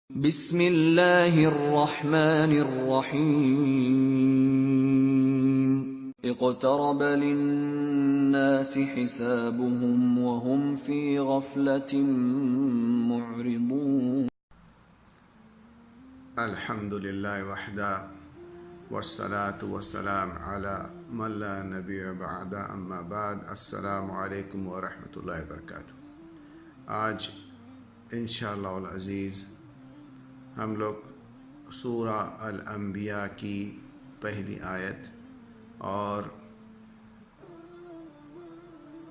بسم اللہ الرحمن الرحیم اقترب للناس حسابهم وهم في غفلة معرضون الحمد للہ وحدہ والصلاة والسلام علی من لا نبی بعد اما بعد السلام علیکم ورحمۃ اللہ وبرکاتہ۔ آج انشاءاللہ العزیز ہم لوگ سورہ الانبیاء کی پہلی آیت اور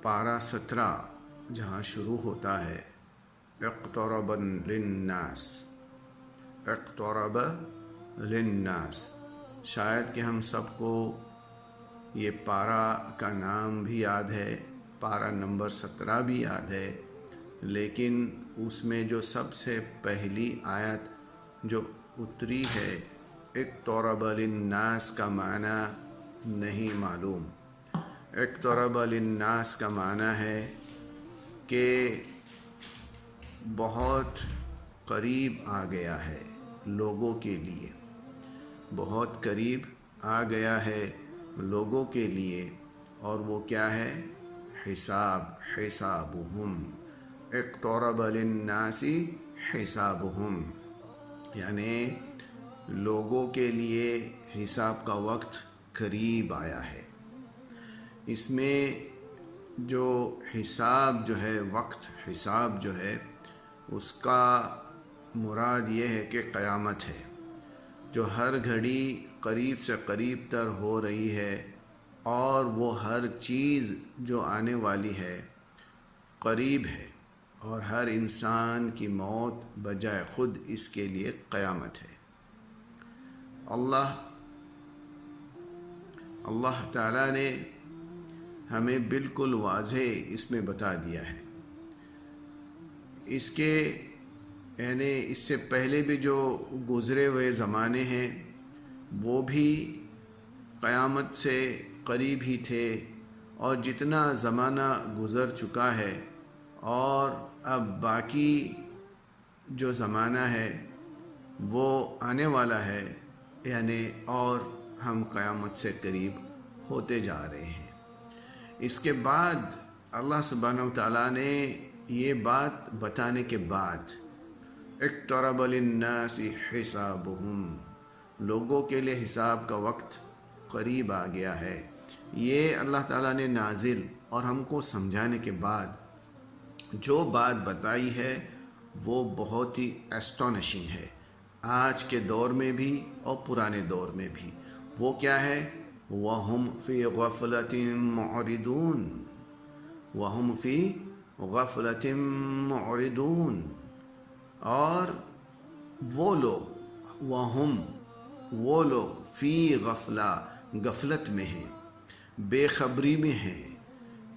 پارہ 17 جہاں شروع ہوتا ہے اقترب للناس، اقترب للناس، شاید کہ ہم سب کو یہ پارہ کا نام بھی یاد ہے، پارہ نمبر 17 بھی یاد ہے، لیکن اس میں جو سب سے پہلی آیت جو اتری ہے اقترب للناس کا معنی نہیں معلوم۔ اقترب للناس کا معنی ہے کہ بہت قریب آ گیا ہے لوگوں کے لیے، بہت قریب آ گیا ہے لوگوں کے لیے، اور وہ کیا ہے؟ حساب، حسابہم، اقترب للناس حسابہم، یعنی لوگوں کے لیے حساب کا وقت قریب آیا ہے۔ اس میں جو حساب جو ہے، وقت حساب جو ہے، اس کا مراد یہ ہے کہ قیامت ہے، جو ہر گھڑی قریب سے قریب تر ہو رہی ہے، اور وہ ہر چیز جو آنے والی ہے قریب ہے، اور ہر انسان کی موت بجائے خود اس کے لیے قیامت ہے۔ اللہ تعالیٰ نے ہمیں بالکل واضح اس میں بتا دیا ہے۔ اس کے یعنی اس سے پہلے بھی جو گزرے ہوئے زمانے ہیں وہ بھی قیامت سے قریب ہی تھے، اور جتنا زمانہ گزر چکا ہے اور اب باقی جو زمانہ ہے وہ آنے والا ہے، یعنی اور ہم قیامت سے قریب ہوتے جا رہے ہیں۔ اس کے بعد اللہ سبحانہ وتعالیٰ نے یہ بات بتانے کے بعد اقترب للناس حسابہم، لوگوں کے لیے حساب کا وقت قریب آ گیا ہے، یہ اللہ تعالیٰ نے نازل اور ہم کو سمجھانے کے بعد جو بات بتائی ہے وہ بہت ہی اسٹونشنگ ہے، آج کے دور میں بھی اور پرانے دور میں بھی۔ وہ کیا ہے؟ وَهُمْ فِي غَفْلَةٍ مُعْرِضُونَ، وَهُمْ فِي غَفْلَةٍ مُعْرِضُونَ، اور وہ لوگ، وہ لوگ فی غفلہ، غفلت میں ہیں، بے خبری میں ہیں۔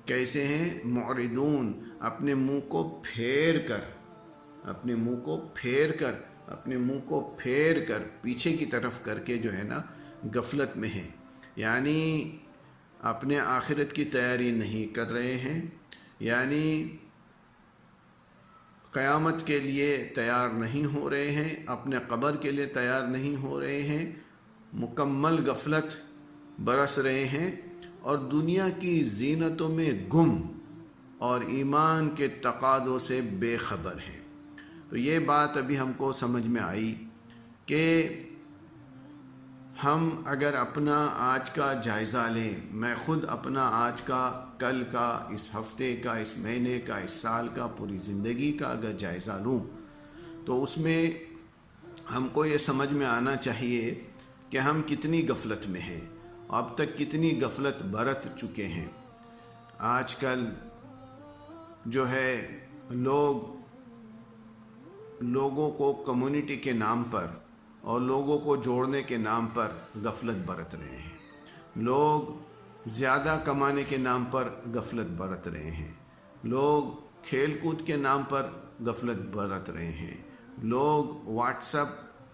کیسے ہیں؟ معرضون، اپنے منہ کو پھیر کر، اپنے منہ کو پھیر کر پیچھے کی طرف کر کے جو ہے نا غفلت میں ہیں، یعنی اپنے آخرت کی تیاری نہیں کر رہے ہیں، یعنی قیامت کے لیے تیار نہیں ہو رہے ہیں، اپنے قبر کے لیے تیار نہیں ہو رہے ہیں، مکمل غفلت برس رہے ہیں، اور دنیا کی زینتوں میں گم اور ایمان کے تقاضوں سے بے خبر ہیں۔ تو یہ بات ابھی ہم کو سمجھ میں آئی کہ ہم اگر اپنا آج کا جائزہ لیں، میں خود اپنا آج کا، کل کا، اس ہفتے کا، اس مہینے کا، اس سال کا، پوری زندگی کا اگر جائزہ لوں تو اس میں ہم کو یہ سمجھ میں آنا چاہیے کہ ہم کتنی غفلت میں ہیں، اب تک کتنی غفلت برت چکے ہیں۔ آج کل جو ہے لوگوں کو کمیونٹی کے نام پر اور لوگوں کو جوڑنے کے نام پر غفلت برت رہے ہیں، لوگ زیادہ کمانے کے نام پر غفلت برت رہے ہیں، لوگ کھیل کود کے نام پر غفلت برت رہے ہیں، لوگ واٹس ایپ،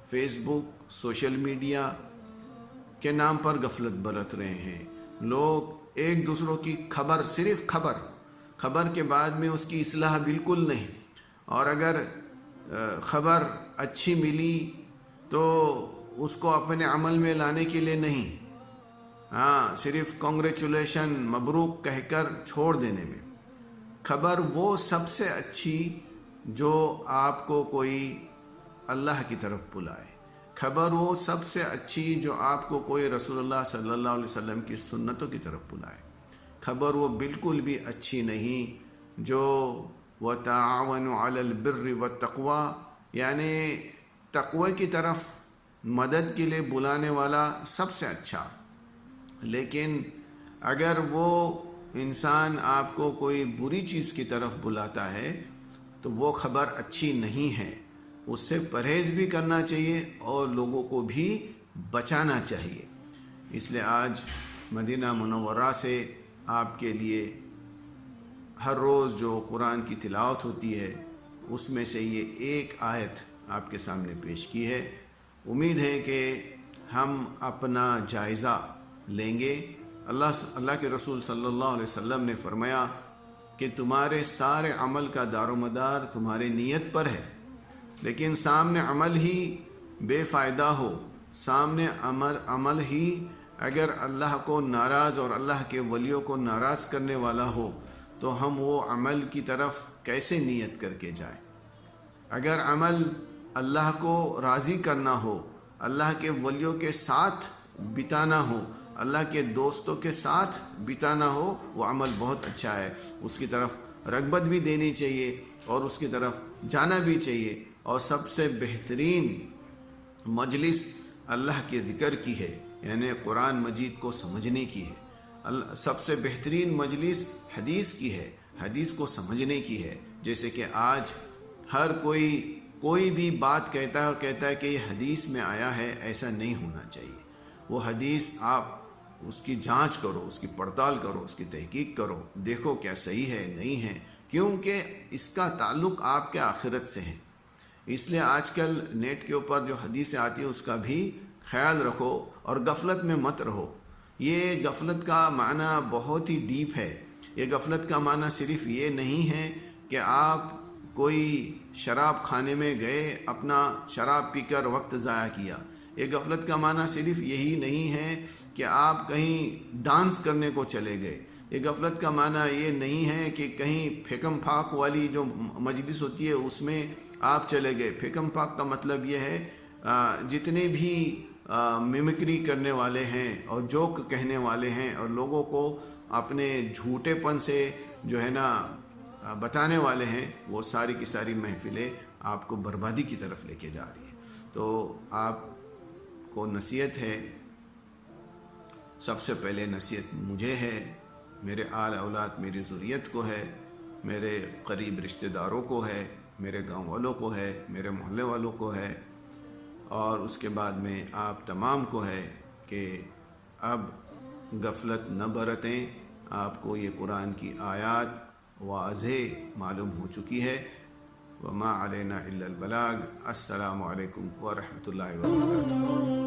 فیس بک، سوشل میڈیا کے نام پر غفلت برت رہے ہیں، لوگ ایک دوسروں کی خبر، صرف خبر کے بعد میں اس کی اصلاح بالکل نہیں، اور اگر خبر اچھی ملی تو اس کو اپنے عمل میں لانے کے لیے نہیں، ہاں صرف کانگریچولیشن مبروک کہہ کر چھوڑ دینے میں۔ خبر وہ سب سے اچھی جو آپ کو کوئی اللہ کی طرف بلائے، خبر وہ سب سے اچھی جو آپ کو کوئی رسول اللہ صلی اللہ علیہ وسلم کی سنتوں کی طرف بلائے، خبر وہ بالکل بھی اچھی نہیں جو وَتَعَاوَنُوا عَلَى الْبِرِّ وَالتَّقْوَى یعنی تقوی کی طرف مدد کے لیے بلانے والا سب سے اچھا۔ لیکن اگر وہ انسان آپ کو کوئی بری چیز کی طرف بلاتا ہے تو وہ خبر اچھی نہیں ہے، اس سے پرہیز بھی کرنا چاہیے اور لوگوں کو بھی بچانا چاہیے۔ اس لیے آج مدینہ منورہ سے آپ کے لیے ہر روز جو قرآن کی تلاوت ہوتی ہے اس میں سے یہ ایک آیت آپ کے سامنے پیش کی ہے۔ امید ہے کہ ہم اپنا جائزہ لیں گے۔ اللہ کے رسول صلی اللہ علیہ وسلم نے فرمایا کہ تمہارے سارے عمل کا دار و مدار تمہاری نیت پر ہے، لیکن سامنے عمل ہی بے فائدہ ہو، سامنے عمل ہی اگر اللہ کو ناراض اور اللہ کے ولیوں کو ناراض کرنے والا ہو تو ہم وہ عمل کی طرف کیسے نیت کر کے جائیں؟ اگر عمل اللہ کو راضی کرنا ہو، اللہ کے ولیوں کے ساتھ بتانا ہو، اللہ کے دوستوں کے ساتھ بتانا ہو، وہ عمل بہت اچھا ہے، اس کی طرف رغبت بھی دینی چاہیے اور اس کی طرف جانا بھی چاہیے۔ اور سب سے بہترین مجلس اللہ کے ذکر کی ہے، یعنی قرآن مجید کو سمجھنے کی ہے۔ سب سے بہترین مجلس حدیث کی ہے، حدیث کو سمجھنے کی ہے۔ جیسے کہ آج ہر کوئی بھی بات کہتا ہے اور کہتا ہے کہ یہ حدیث میں آیا ہے، ایسا نہیں ہونا چاہیے۔ وہ حدیث آپ اس کی جانچ کرو، اس کی پڑتال کرو، اس کی تحقیق کرو، دیکھو کیا صحیح ہے نہیں ہے، کیونکہ اس کا تعلق آپ کے آخرت سے ہے۔ اس لیے آج کل نیٹ کے اوپر جو حدیثیں آتی ہیں اس کا بھی خیال رکھو اور غفلت میں مت رہو۔ یہ غفلت کا معنی بہت ہی ڈیپ ہے۔ یہ غفلت کا معنی صرف یہ نہیں ہے کہ آپ کوئی شراب کھانے میں گئے، اپنا شراب پی کر وقت ضائع کیا۔ یہ غفلت کا معنی صرف یہی نہیں ہے کہ آپ کہیں ڈانس کرنے کو چلے گئے۔ یہ غفلت کا معنی یہ نہیں ہے کہ کہیں پھیکم پھاک والی جو مجلس ہوتی ہے اس میں آپ چلے گئے۔ پھیکم پھاک کا مطلب یہ ہے جتنے بھی میمکری کرنے والے ہیں اور جوک کہنے والے ہیں اور لوگوں کو اپنے جھوٹے پن سے جو ہے نا بتانے والے ہیں، وہ ساری کی ساری محفلیں آپ کو بربادی کی طرف لے کے جا رہی ہیں۔ تو آپ کو نصیحت ہے، سب سے پہلے نصیحت مجھے ہے، میرے آل اولاد میری ذریت کو ہے، میرے قریب رشتہ داروں کو ہے، میرے گاؤں والوں کو ہے، میرے محلے والوں کو ہے، اور اس کے بعد میں آپ تمام کو ہے کہ اب غفلت نہ برتیں۔ آپ کو یہ قرآن کی آیات واضح معلوم ہو چکی ہے۔ وما علینا الا البلاغ۔ السلام علیکم ورحمۃ اللہ وبرکاتہ۔